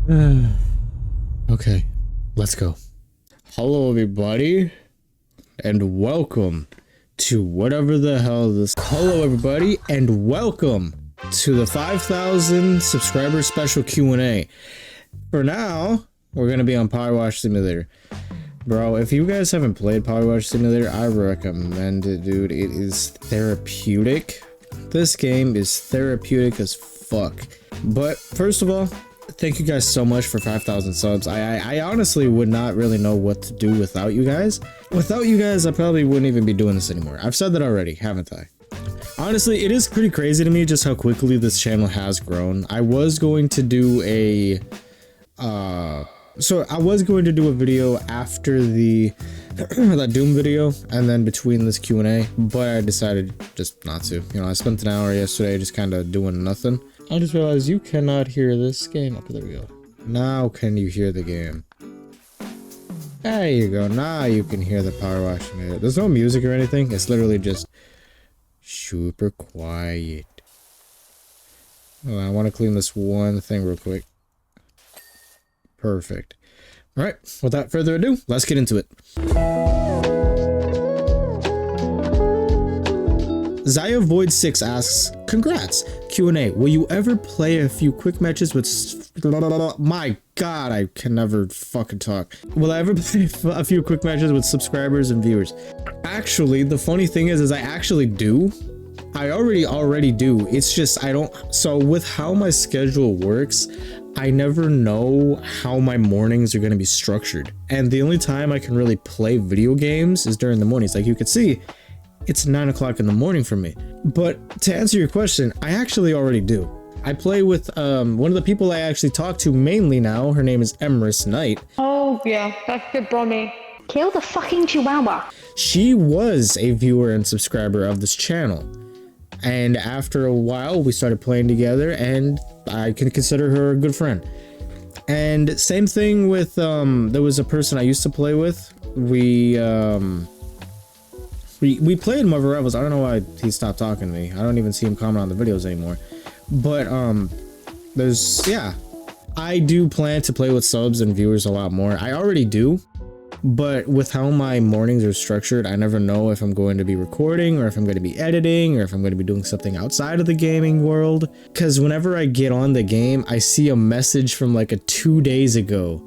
Okay, let's go. Hello everybody, and welcome to whatever the hell this— Hello everybody, and welcome to the 5,000 subscriber special Q&A. For now, we're gonna be on Power Wash Simulator. Bro, if you guys haven't played Power Wash Simulator, I recommend it, dude. It is therapeutic. This game is therapeutic as fuck. But first of all, thank you guys so much for 5,000 subs. I honestly would not really know what to do without you guys. Without you guys, I probably wouldn't even be doing this anymore. I've said that already, haven't I? Honestly, it is pretty crazy to me just how quickly this channel has grown. I was going to do a video after the that Doom video and then between this Q&A, but I decided just not to. You know, I spent an hour yesterday just kind of doing nothing. I just realized you cannot hear this game. Okay, there we go. Now can you hear the game? There you go. Now you can hear the Power Wash Simulator. There's no music or anything. It's literally just super quiet. Oh, I want to clean this one thing real quick. Perfect. All right, without further ado, let's get into it. Zaya Void 6 asks, congrats. Q&A, will you ever play a few quick matches with— my god, I can never fucking talk. Will I ever play a few quick matches with subscribers and viewers? Actually, the funny thing is I actually do. I already do. It's just I don't— so with how my schedule works, I never know how my mornings are going to be structured. And the only time I can really play video games is during the mornings. Like you could see, it's 9 o'clock in the morning for me. But to answer your question, I actually already do. I play with one of the people I actually talk to mainly now. Her name is Emrys Knight. Oh yeah, that's good, Bonnie. Kill the fucking chihuahua. She was a viewer and subscriber of this channel. And after a while, we started playing together, and I can consider her a good friend. And same thing with, there was a person I used to play with. We played Marvel Rivals. I don't know why he stopped talking to me. I don't even see him comment on the videos anymore. But, yeah. I do plan to play with subs and viewers a lot more. I already do. But with how my mornings are structured, I never know if I'm going to be recording or if I'm going to be editing or if I'm going to be doing something outside of the gaming world. Because whenever I get on the game, I see a message from like 2 days ago.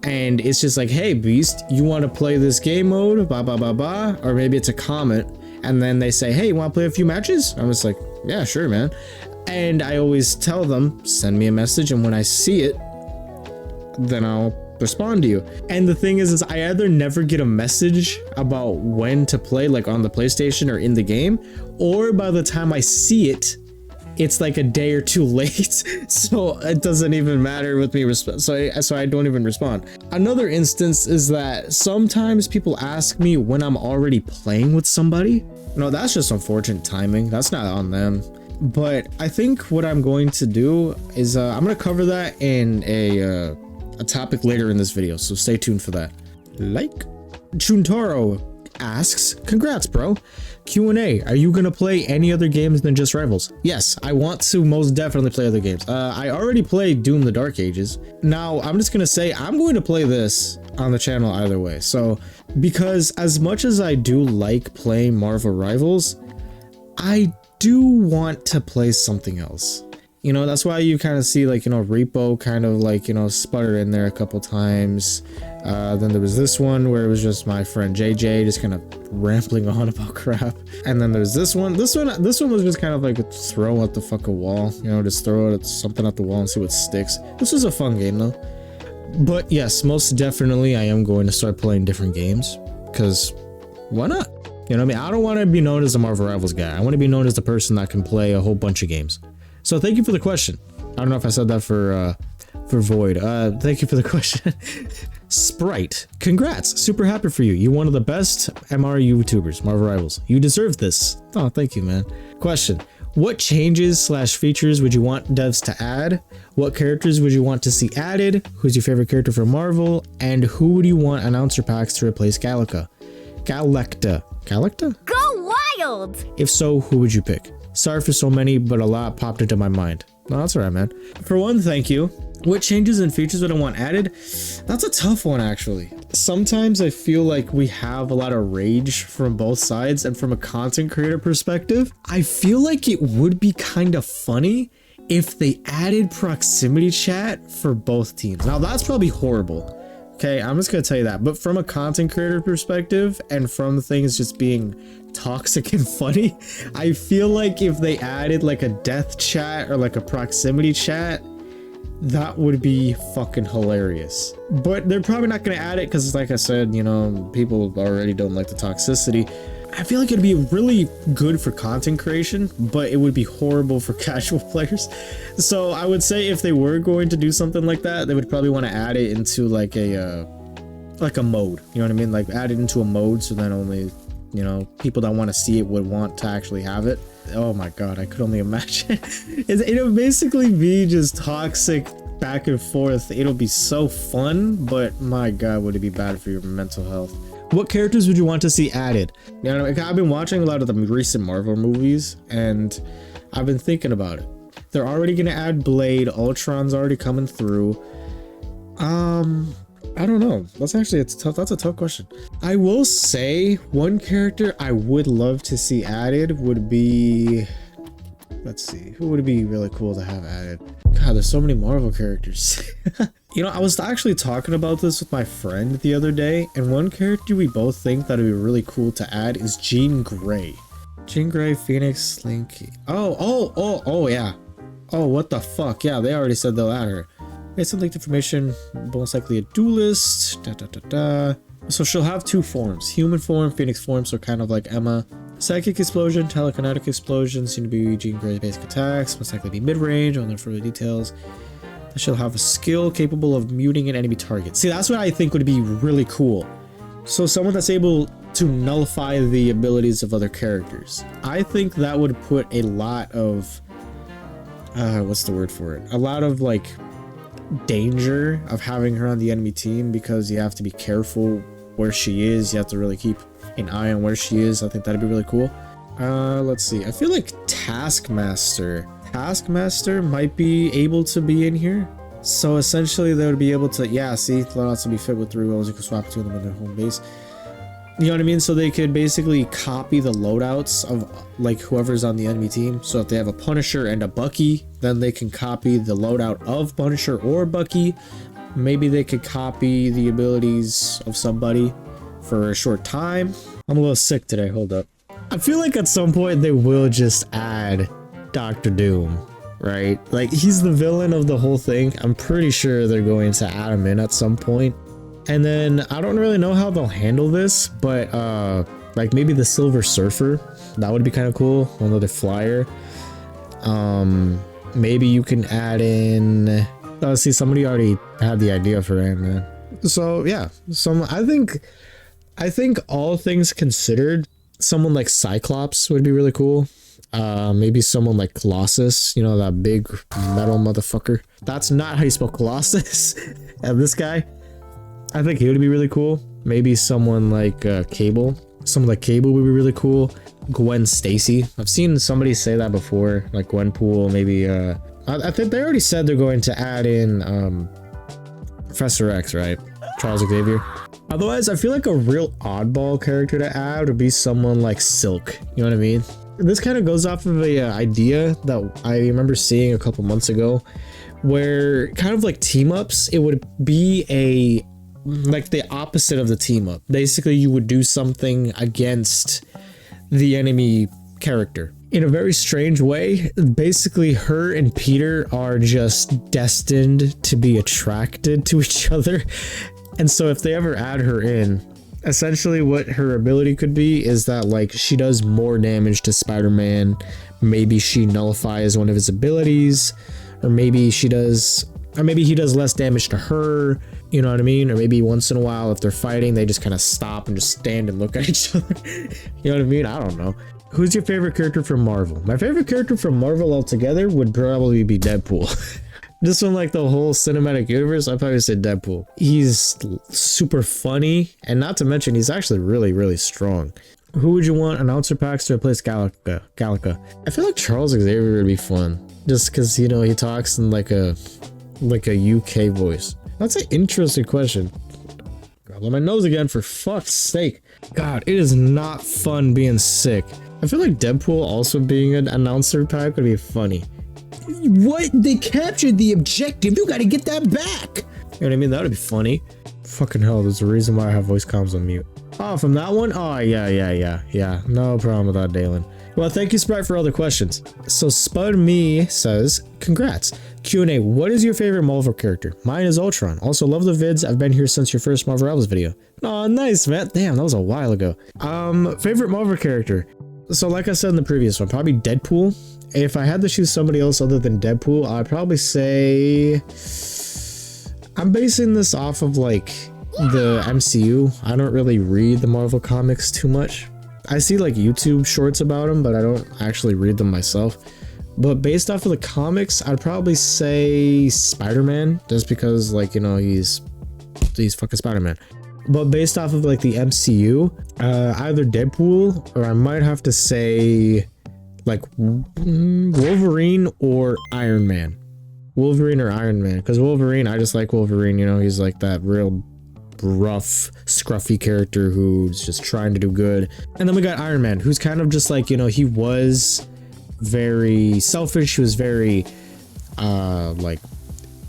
And it's just like, hey, Beast, you want to play this game mode? Blah, blah, blah, blah. Or maybe it's a comment. And then they say, hey, you want to play a few matches? I'm just like, yeah, sure, man. And I always tell them, send me a message. And when I see it, then I'll respond to you. And the thing is I either never get a message about when to play, like on the PlayStation or in the game, or by the time I see it, it's like a day or two late. So it doesn't even matter with me. So I don't even respond. Another instance is that sometimes people ask me when I'm already playing with somebody. No, that's just unfortunate timing. That's not on them. But I think what I'm going to do is I'm going to cover that in a topic later in this video, so stay tuned for that. Like Chuntaro asks, congrats bro. Q&A, are you gonna play any other games than just Rivals? Yes, I want to most definitely play other games. I already played Doom the Dark Ages. Now I'm just gonna say I'm going to play this on the channel either way. So because as much as I do like playing Marvel Rivals, I do want to play something else. You know, that's why you kind of see, like, you know, Repo kind of like, you know, sputter in there a couple times. Then there was this one where it was just my friend JJ just kind of rambling on about crap. And then there's this one. This one was just kind of like a throw at the fucking wall. You know, just throw it at something at the wall and see what sticks. This was a fun game though. But yes, most definitely I am going to start playing different games. Because why not? You know what I mean? I don't want to be known as a Marvel Rivals guy. I want to be known as the person that can play a whole bunch of games. So thank you for the question. I don't know if I said that for Void. Thank you for the question. Sprite, congrats. Super happy for you. You're one of the best MR YouTubers, Marvel Rivals. You deserve this. Oh, thank you, man. Question, what changes / features would you want devs to add? What characters would you want to see added? Who's your favorite character from Marvel? And who would you want announcer packs to replace Galacta? Galacta? Go wild! If so, who would you pick? Sorry for so many, but a lot popped into my mind. No, that's all right, man. For one, thank you. What changes and features would I want added? That's a tough one, actually. Sometimes I feel like we have a lot of rage from both sides, and from a content creator perspective, I feel like it would be kind of funny if they added proximity chat for both teams. Now that's probably horrible. Okay, I'm just gonna tell you that. But from a content creator perspective, and from things just being toxic and funny, I feel like if they added like a death chat or like a proximity chat, that would be fucking hilarious. But they're probably not going to add it because, like I said, you know, people already don't like the toxicity. I feel like it'd be really good for content creation, but it would be horrible for casual players. So I would say if they were going to do something like that, they would probably want to add it into like a mode. You know what I mean? Like add it into a mode so then only, you know, people that want to see it would want to actually have it. Oh my god, I could only imagine. It'll basically be just toxic back and forth. It'll be so fun, but my god, would it be bad for your mental health. What characters would you want to see added? You know, I've been watching a lot of the recent Marvel movies, and I've been thinking about it. They're already gonna add Blade. Ultron's already coming through. I don't know. That's a tough question. I will say one character I would love to see added would be, let's see, who would be really cool to have added? God, there's so many Marvel characters. You know, I was actually talking about this with my friend the other day, and one character we both think that would be really cool to add is Jean Grey. Jean Grey, Phoenix, Slinky. Oh, yeah. Oh, what the fuck? Yeah, they already said they'll add her. It's some linked information, most likely a duelist. So she'll have two forms: human form, Phoenix form, so kind of like Emma. Psychic explosion, telekinetic explosion, seem to be Jean Grey's basic attacks, most likely be mid-range. On the further details. She'll have a skill capable of muting an enemy target. See, that's what I think would be really cool. So someone that's able to nullify the abilities of other characters. I think that would put a lot of what's the word for it? A lot of like danger of having her on the enemy team, because you have to be careful where she is. You have to really keep an eye on where she is. I think that'd be really cool. Let's see. I feel like Taskmaster might be able to be in here. So essentially they would be able to, yeah, see, loadouts will be fit with 3 roles. You can swap between them in their home base. You know what I mean? So they could basically copy the loadouts of like whoever's on the enemy team. So if they have a Punisher and a Bucky, then they can copy the loadout of Punisher or Bucky. Maybe they could copy the abilities of somebody for a short time. I'm a little sick today, hold up. I feel like at some point they will just add Doctor Doom, right? Like, he's the villain of the whole thing. I'm pretty sure they're going to add him in at some point. And then I don't really know how they'll handle this, but like maybe the Silver Surfer, that would be kind of cool. Another flyer. Maybe you can add in, see, somebody already had the idea for Ant-Man. So yeah, I think all things considered, someone like Cyclops would be really cool. Maybe someone like Colossus, you know, that big metal motherfucker. That's not how you spell Colossus. And this guy, I think he would be really cool. Maybe someone like Cable. Someone like Cable would be really cool. Gwen Stacy. I've seen somebody say that before, like Gwenpool. Maybe I think they already said they're going to add in Professor X, right? Charles Xavier. Otherwise, I feel like a real oddball character to add would be someone like Silk. You know what I mean? This kind of goes off of a idea that I remember seeing a couple months ago, where kind of like team ups, it would be like the opposite of the team up. Basically, you would do something against the enemy character in a very strange way. Basically, her and Peter are just destined to be attracted to each other. And so if they ever add her in, essentially what her ability could be is that like she does more damage to Spider-Man. Maybe she nullifies one of his abilities, or maybe he does less damage to her. You know what I mean? Or maybe once in a while, if they're fighting, they just kind of stop and just stand and look at each other. You know what I mean? I don't know. Who's your favorite character from Marvel? My favorite character from Marvel altogether would probably be Deadpool. Just from like the whole cinematic universe, I'd probably say Deadpool. He's super funny, and not to mention, he's actually really, really strong. Who would you want announcer packs to replace Galactica? I feel like Charles Xavier would be fun. Just because, you know, he talks in like a like a UK voice? That's an interesting question. God, blow my nose again, for fuck's sake. God, it is not fun being sick. I feel like Deadpool also being an announcer pack would be funny. What? They captured the objective. You gotta get that back. You know what I mean? That would be funny. Fucking hell, there's a reason why I have voice comms on mute. Oh, from that one? Oh, yeah. No problem with that, Dalen. Well, thank you, Sprite, for all the questions. So Spud Me says, congrats. Q&A, what is your favorite Marvel character? Mine is Ultron. Also, love the vids. I've been here since your first Marvel Rivals video. Oh, nice, man. Damn, that was a while ago. Favorite Marvel character? So like I said in the previous one, probably Deadpool. If I had to choose somebody else other than Deadpool, I'd probably say... I'm basing this off of like the MCU. I don't really read the Marvel comics too much. I see like YouTube shorts about them, but I don't actually read them myself. But based off of the comics, I'd probably say Spider-Man, just because, like, you know, he's fucking Spider-Man. But based off of like the MCU, either Deadpool, or I might have to say like Wolverine or Iron Man. Wolverine or Iron Man, because Wolverine, I just like Wolverine, you know, he's like that real rough, scruffy character who's just trying to do good. And then we got Iron Man, who's kind of just like, you know, he was very selfish, he was very like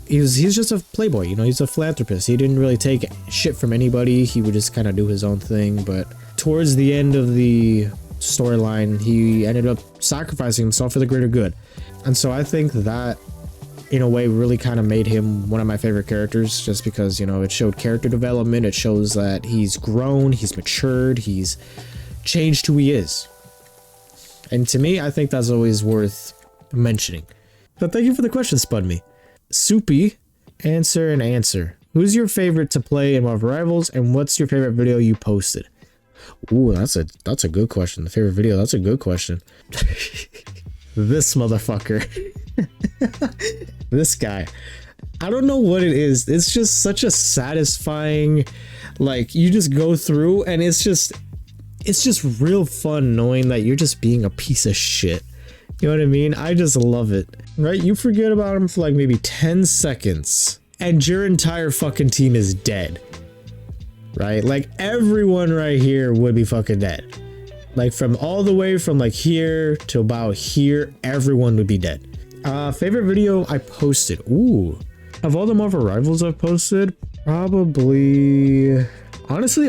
he's just a playboy, you know, he's a philanthropist. He didn't really take shit from anybody, he would just kind of do his own thing. But towards the end of the storyline, he ended up sacrificing himself for the greater good. And so I think that in a way really kind of made him one of my favorite characters, just because, you know, it showed character development, it shows that he's grown, he's matured, he's changed who he is. And to me, I think that's always worth mentioning. But thank you for the question, Spud Me. Soupy, answer. Who's your favorite to play in Marvel Rivals, and what's your favorite video you posted? Ooh, that's a good question. The favorite video, that's a good question. This motherfucker. This guy. I don't know what it is. It's just such a satisfying, like, you just go through and it's just real fun knowing that you're just being a piece of shit. You know what I mean? I just love it. Right? You forget about him for like maybe 10 seconds and your entire fucking team is dead. Right? Like everyone right here would be fucking dead. Like from all the way from like here to about here, everyone would be dead. Favorite video I posted. Ooh. Of all the Marvel Rivals I've posted, honestly,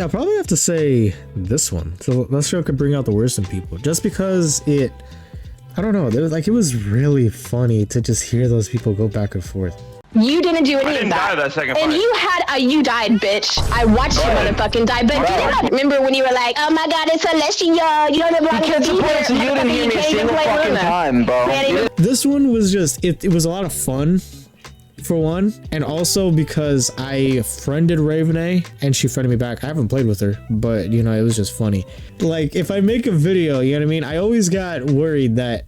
I probably have to say this one. So that show could bring out the worst in people. Just because I don't know, it was really funny to just hear those people go back and forth. You didn't do any of that. That second and fight. you had a you died, bitch. I watched you motherfucking die. But do you not remember when you were like, oh my god, it's Celestial? You don't remember You didn't hear me a single fucking time, bro. This one was just, it was a lot of fun, for one. And also because I friended Ravene and she friended me back. I haven't played with her, but you know, it was just funny. Like if I make a video, you know what I mean? I always got worried that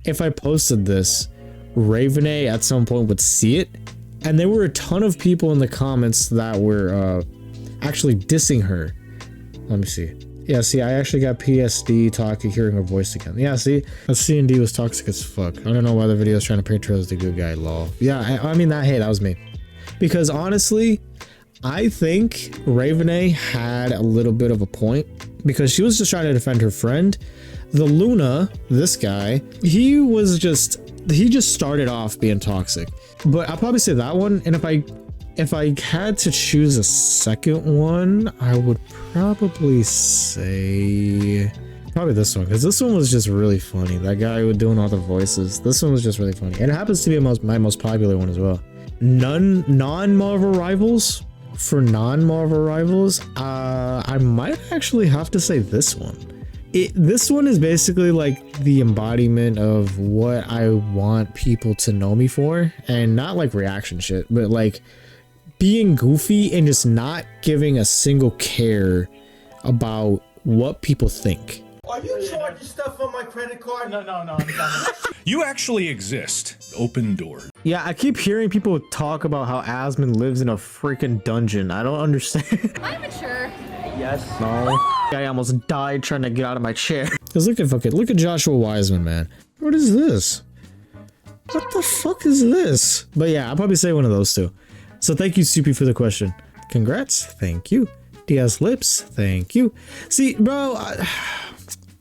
if I posted this, Ravene at some point would see it, and there were a ton of people in the comments that were actually dissing her. Let me see. Yeah, see, I actually got PSD talking, hearing her voice again. Yeah, see, that C&D was toxic as fuck. I don't know why the video is trying to paint her as the good guy, lol. Yeah, I mean, that was me. Because honestly, I think Ravene had a little bit of a point, because she was just trying to defend her friend. The Luna, this guy, he just started off being toxic. But I'll probably say that one. And if I had to choose a second one, I would probably say probably this one, because this one was just really funny. That guy was doing all the voices. This one was just really funny. And it happens to be my most popular one as well. Non-Marvel Rivals. For non-Marvel Rivals, I might actually have to say this one. This one is basically like the embodiment of what I want people to know me for, and not like reaction shit, but like being goofy and just not giving a single care about what people think. Are you charging stuff on my credit card? No. You actually exist. Open door. Yeah, I keep hearing people talk about how Asmund lives in a freaking dungeon. I don't understand. I'm mature. Yes. No. I almost died trying to get out of my chair. Cause look at Joshua Wiseman, man. What is this? What the fuck is this? But yeah, I'll probably say one of those two. So thank you, Soupy, for the question. Congrats. Thank you. Diaz Lips. Thank you. See, bro,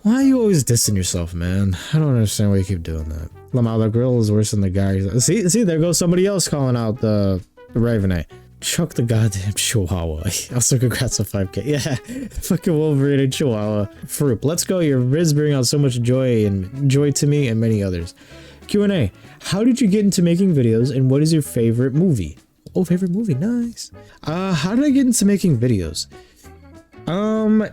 why are you always dissing yourself, man? I don't understand why you keep doing that. Lamau, the girl is worse than the guy. See, there goes somebody else calling out the Ravenite. Chuck the goddamn Chihuahua. Also, congrats on 5K. Yeah, fucking Wolverine and Chihuahua. Fruit, let's go. Your vids bring out so much joy to me and many others. Q&A. How did you get into making videos and what is your favorite movie? Oh, favorite movie. Nice. How did I get into making videos?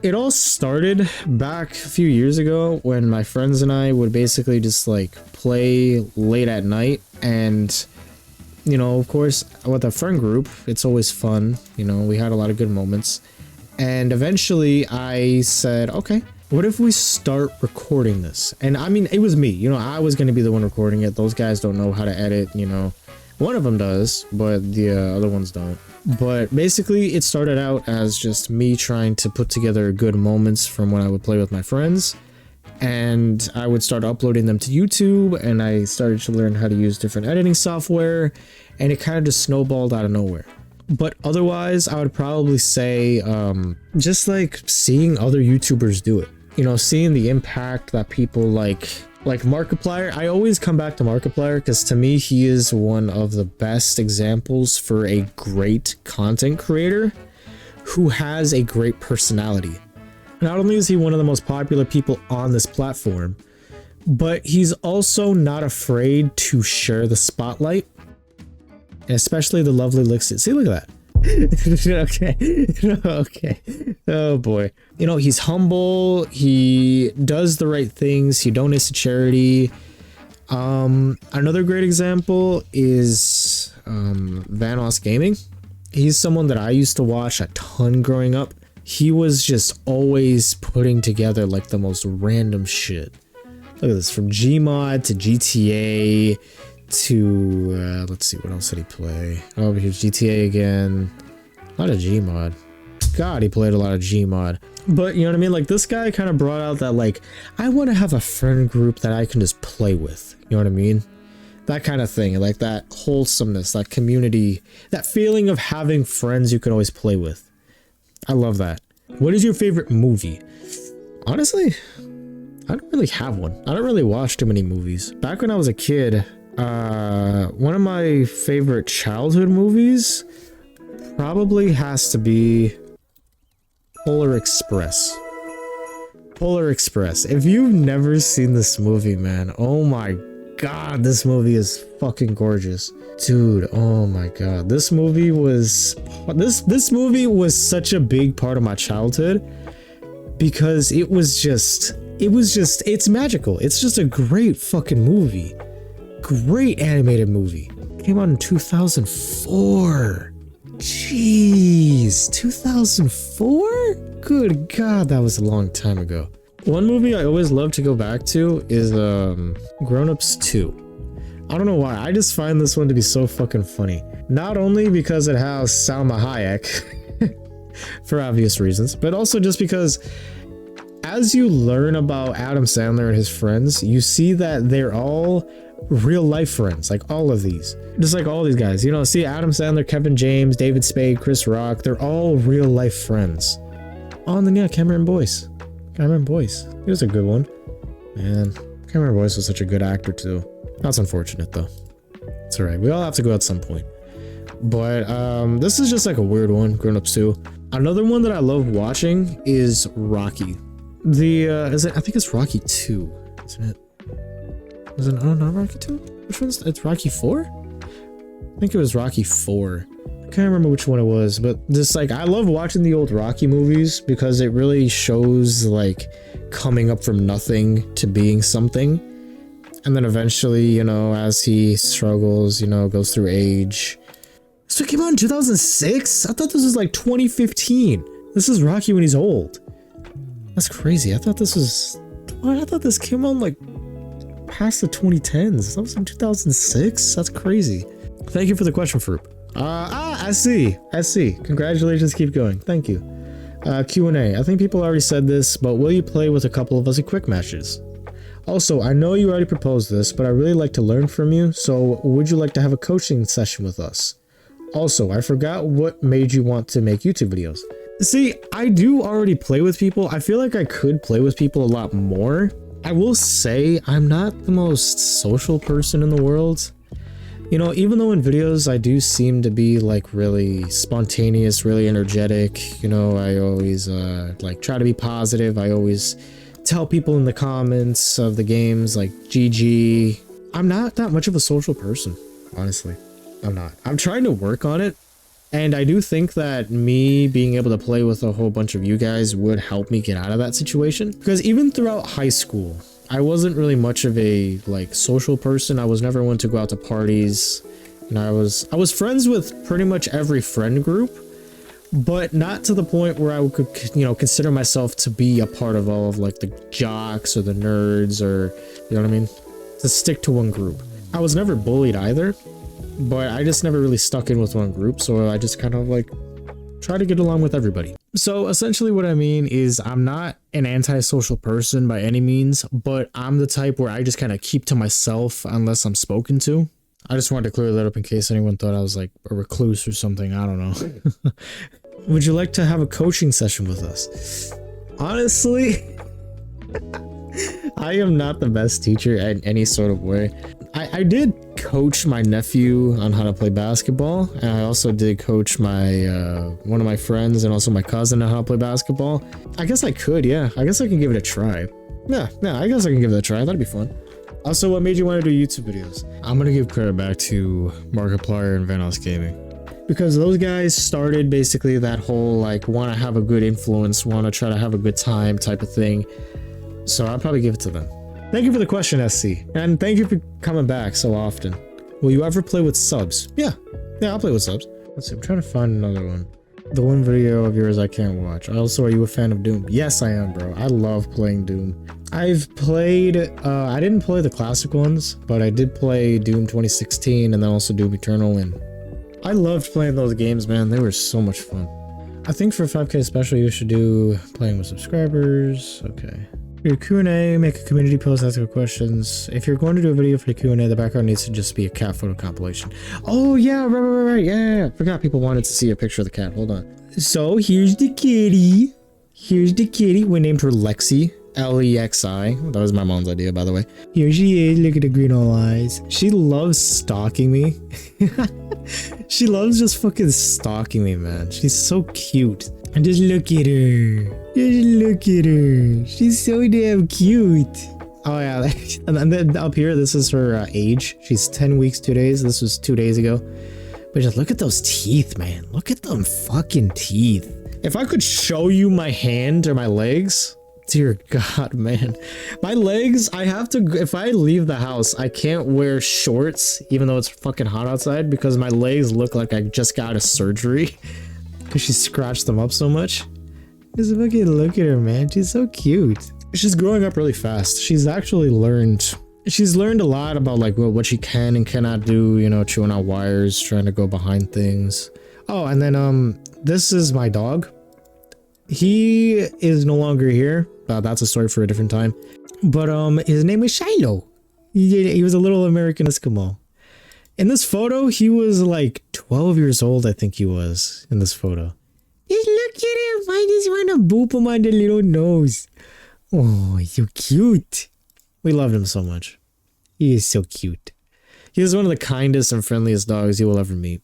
It all started back a few years ago when my friends and I would basically just like play late at night, and you know, of course, with a friend group, it's always fun. You know, we had a lot of good moments. And eventually I said, okay, what if we start recording this? And I mean, it was me, you know, I was going to be the one recording it. Those guys don't know how to edit, you know. One of them does, but the other ones don't. But basically, it started out as just me trying to put together good moments from when I would play with my friends. And I would start uploading them to YouTube, and I started to learn how to use different editing software, and it kind of just snowballed out of nowhere. But otherwise, I would probably say just like seeing other YouTubers do it. You know, seeing the impact that people like Markiplier. I always come back to Markiplier because to me, he is one of the best examples for a great content creator who has a great personality. Not only is he one of the most popular people on this platform, but he's also not afraid to share the spotlight, and especially the lovely Lixit. See, look at that. Okay. Oh boy. You know, he's humble. He does the right things. He donates to charity. Another great example is Vanos Gaming. He's someone that I used to watch a ton growing up. He was just always putting together like the most random shit. Look at this, from Gmod to GTA to let's see, what else did he play? Oh, here's GTA again. A lot of Gmod. God, he played a lot of Gmod. But you know what I mean? Like, this guy kind of brought out that, like, I want to have a friend group that I can just play with. You know what I mean? That kind of thing. Like, that wholesomeness, that community, that feeling of having friends you can always play with. I love that. What is your favorite movie? Honestly, I don't really have one. I don't really watch too many movies. Back when I was a kid, one of my favorite childhood movies probably has to be Polar Express. Polar Express. If you've never seen this movie, man, oh my god, this movie is fucking gorgeous. Dude, oh my god. This movie was such a big part of my childhood because it's magical. It's just a great fucking movie. Great animated movie. Came out in 2004. Jeez, 2004? Good god, that was a long time ago. One movie I always love to go back to is Grown Ups 2. I don't know why, I just find this one to be so fucking funny. Not only because it has Salma Hayek, for obvious reasons, but also just because as you learn about Adam Sandler and his friends, you see that they're all real life friends, like all of these. Just like all these guys, you know, see Adam Sandler, Kevin James, David Spade, Chris Rock, they're all real life friends. Oh, and then yeah, Cameron Boyce. Cameron Boyce, he was a good one. Man, Cameron Boyce was such a good actor too. That's unfortunate though. It's alright, we all have to go at some point. But this is just like a weird one, Grown Ups 2. Another one that I love watching is Rocky. I think it's Rocky 2, isn't it? Is it, oh, not Rocky 2? Which one's, it's Rocky 4? I think it was Rocky 4. I can't remember which one it was, but just like, I love watching the old Rocky movies because it really shows like coming up from nothing to being something. And then eventually, you know, as he struggles, you know, goes through age. So it came out in 2006? I thought this was like 2015. This is Rocky when he's old. That's crazy. I thought this was, what? I thought this came out like past the 2010s. That was in 2006? That's crazy. Thank you for the question, Fruit. I see. Congratulations, keep going. Thank you. Q&A. I think people already said this, but will you play with a couple of us at quick matches? Also, I know you already proposed this, but I really like to learn from you, so would you like to have a coaching session with us? Also, I forgot what made you want to make YouTube videos. See, I do already play with people. I feel like I could play with people a lot more. I will say I'm not the most social person in the world. You know, even though in videos I do seem to be like really spontaneous, really energetic, you know, I always like try to be positive. I always tell people in the comments of the games like GG. I'm not that much of a social person, honestly. I'm not. I'm trying to work on it. And I do think that me being able to play with a whole bunch of you guys would help me get out of that situation. Because even throughout high school, I wasn't really much of a like social person. I was never one to go out to parties. And I was friends with pretty much every friend group, but not to the point where I could, you know, consider myself to be a part of all of like the jocks or the nerds or, you know what I mean? To stick to one group. I was never bullied either, but I just never really stuck in with one group. So I just kind of like try to get along with everybody. So essentially what I mean is I'm not an antisocial person by any means, but I'm the type where I just kind of keep to myself unless I'm spoken to. I just wanted to clear that up in case anyone thought I was like a recluse or something. I don't know. Would you like to have a coaching session with us? Honestly, I am not the best teacher in any sort of way. I did coach my nephew on how to play basketball, and I also did coach my one of my friends and also my cousin on how to play basketball. I guess I could, yeah. I guess I can give it a try. Yeah, I guess I can give it a try. That'd be fun. Also, what made you want to do YouTube videos? I'm gonna give credit back to Markiplier and Vanos Gaming, because those guys started basically that whole like want to have a good influence, want to try to have a good time type of thing. So I'll probably give it to them. Thank you for the question, SC, and thank you for coming back so often. Will you ever play with subs? Yeah, I'll play with subs. Let's see, I'm trying to find another one. The one video of yours I can't watch. Also, are you a fan of Doom? Yes, I am, bro. I love playing Doom. I've played, I didn't play the classic ones, but I did play Doom 2016 and then also Doom Eternal, and I loved playing those games, man. They were so much fun. I think for 5K especially, you should do playing with subscribers. Okay. Your Q&A, make a community post asking questions. If you're going to do a video for the Q&A, the background needs to just be a cat photo compilation. Oh yeah, right. Yeah. Forgot people wanted to see a picture of the cat. Hold on. So here's the kitty. We named her Lexi. Lexi. That was my mom's idea, by the way. Here she is. Look at the green old eyes. She loves stalking me. She loves just fucking stalking me, man. She's so cute. And just look at her. Just look at her. She's so damn cute. Oh yeah, and then up here, this is her age. She's 10 weeks, 2 days. This was 2 days ago. But just look at those teeth, man. Look at them fucking teeth. If I could show you my hand or my legs, dear God, man. My legs, I have to, if I leave the house, I can't wear shorts, even though it's fucking hot outside, because my legs look like I just got a surgery. Because she scratched them up so much. Just fucking look at her, man. She's so cute. She's growing up really fast. She's actually learned a lot about like what she can and cannot do, you know, chewing out wires, trying to go behind things. Oh, and then this is my dog. He is no longer here. That's a story for a different time. But his name is Shiloh. He was a little American Eskimo. In this photo, he was like 12 years old, I think he was, in this photo. Just look at him. I just want to boop him on the little nose. Oh, he's so cute. We loved him so much. He is so cute. He was one of the kindest and friendliest dogs you will ever meet.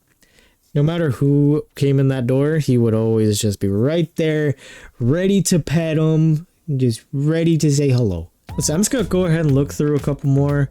No matter who came in that door, he would always just be right there, ready to pet him, just ready to say hello. So I'm just going to go ahead and look through a couple more.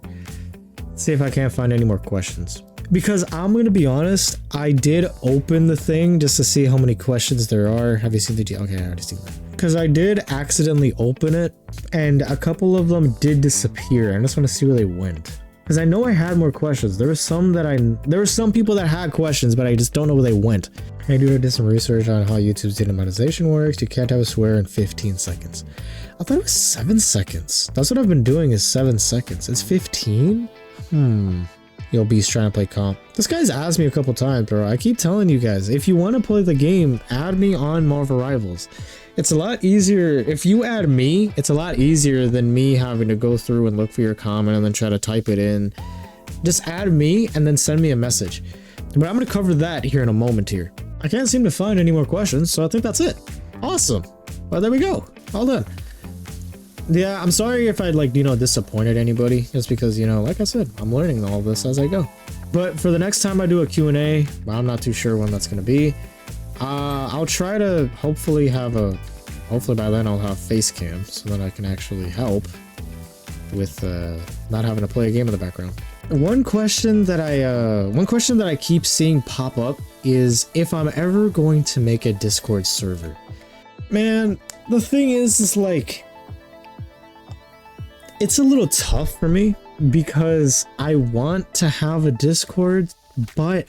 See if I can't find any more questions, because I'm gonna be honest, I did open the thing just to see how many questions there are. Have you seen the okay, I already seen that, because I did accidentally open it and a couple of them did disappear. I just want to see where they went, because I know I had more questions. There were some people that had questions, but I just don't know where they went. I did some research on how YouTube's data monetization works. You can't have a swear in 15 seconds. I thought it was 7 seconds. That's what I've been doing, is 7 seconds. It's 15. Yo, Beast trying to play comp. This guy's asked me a couple times, bro. I keep telling you guys, if you want to play the game, add me on Marvel Rivals. It's a lot easier. If you add me, it's a lot easier than me having to go through and look for your comment and then try to type it in. Just add me and then send me a message. But I'm going to cover that here in a moment here. I can't seem to find any more questions, so I think that's it. Awesome. Well, there we go. All done. Yeah, I'm sorry if I, like, you know, disappointed anybody. Just because, you know, like I said, I'm learning all this as I go. But for the next time I do a Q&A, I'm not too sure when that's going to be. I'll try to hopefully have a... Hopefully by then I'll have face cam so that I can actually help with not having to play a game in the background. One question that I keep seeing pop up is if I'm ever going to make a Discord server. Man, the thing is like, it's a little tough for me because I want to have a Discord, but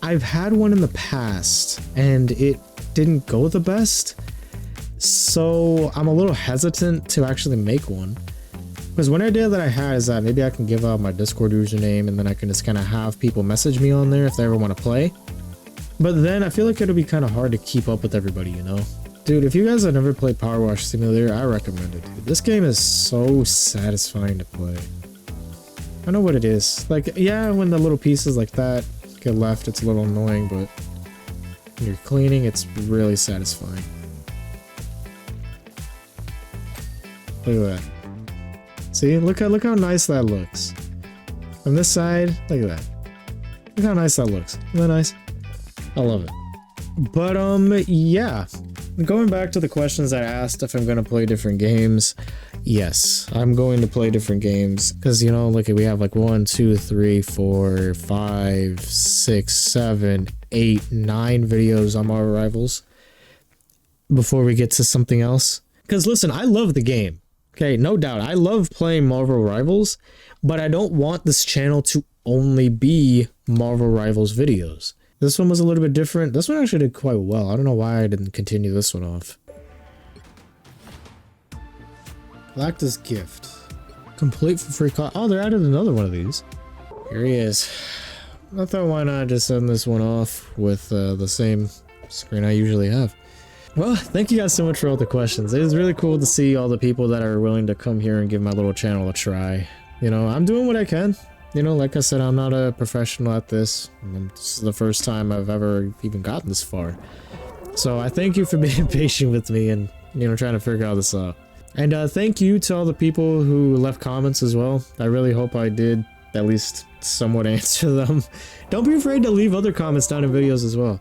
I've had one in the past and it didn't go the best. So I'm a little hesitant to actually make one. Because one idea that I had is that maybe I can give out my Discord username and then I can just kind of have people message me on there if they ever want to play. But then I feel like it'll be kind of hard to keep up with everybody, you know? Dude, if you guys have never played Power Wash Simulator, I recommend it. Dude. This game is so satisfying to play. I know what it is. Like, yeah, when the little pieces like that get left, it's a little annoying, but when you're cleaning, it's really satisfying. Look at that. See, look how nice that looks. From this side, look at that. Look how nice that looks. Isn't that nice? I love it. But yeah. Going back to the questions I asked if I'm gonna play different games. Yes, I'm going to play different games. Because, you know, look, we have like 1, 2, 3, 4, 5, 6, 7, 8, 9 videos on Marvel Rivals before we get to something else. Because listen, I love the game. Okay, no doubt. I love playing Marvel Rivals, but I don't want this channel to only be Marvel Rivals videos. This one was a little bit different. This one actually did quite well. I don't know why I didn't continue this one off. Galactus Gift. Complete for free cost. Oh, they added another one of these. Here he is. I thought, why not just send this one off with the same screen I usually have. Well, thank you guys so much for all the questions. It is really cool to see all the people that are willing to come here and give my little channel a try. You know, I'm doing what I can. You know, like I said, I'm not a professional at this. This is the first time I've ever even gotten this far. So I thank you for being patient with me and, you know, trying to figure all this out. And thank you to all the people who left comments as well. I really hope I did at least somewhat answer them. Don't be afraid to leave other comments down in videos as well.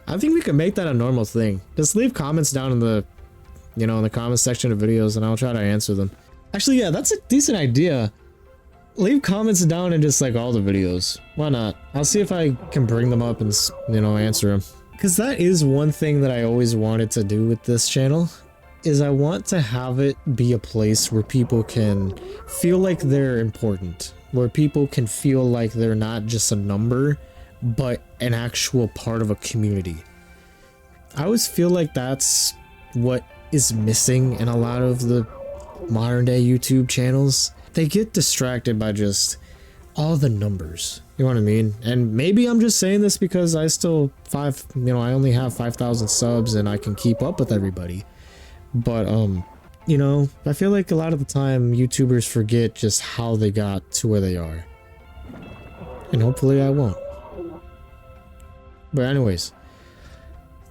I think we could make that a normal thing. Just leave comments down in the, you know, in the comments section of videos and I'll try to answer them. Actually, yeah, that's a decent idea. Leave comments down in just like all the videos. Why not? I'll see if I can bring them up and, you know, answer them. Because that is one thing that I always wanted to do with this channel, is I want to have it be a place where people can feel like they're important, where people can feel like they're not just a number, but an actual part of a community. I always feel like that's what is missing in a lot of the modern day YouTube channels. They get distracted by just all the numbers. You know what I mean? And maybe I'm just saying this because I only have 5,000 subs and I can keep up with everybody. But, you know, I feel like a lot of the time YouTubers forget just how they got to where they are. And hopefully I won't. But anyways,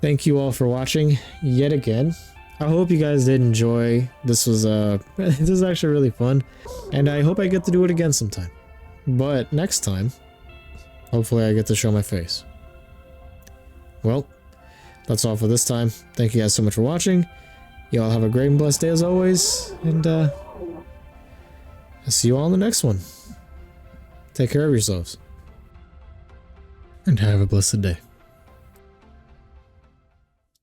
thank you all for watching yet again. I hope you guys did enjoy. This was this is actually really fun, and I hope I get to do it again sometime. But next time, hopefully I get to show my face. Well, that's all for this time. Thank you guys so much for watching. Y'all have a great and blessed day as always, and I'll see you all in the next one. Take care of yourselves, and have a blessed day.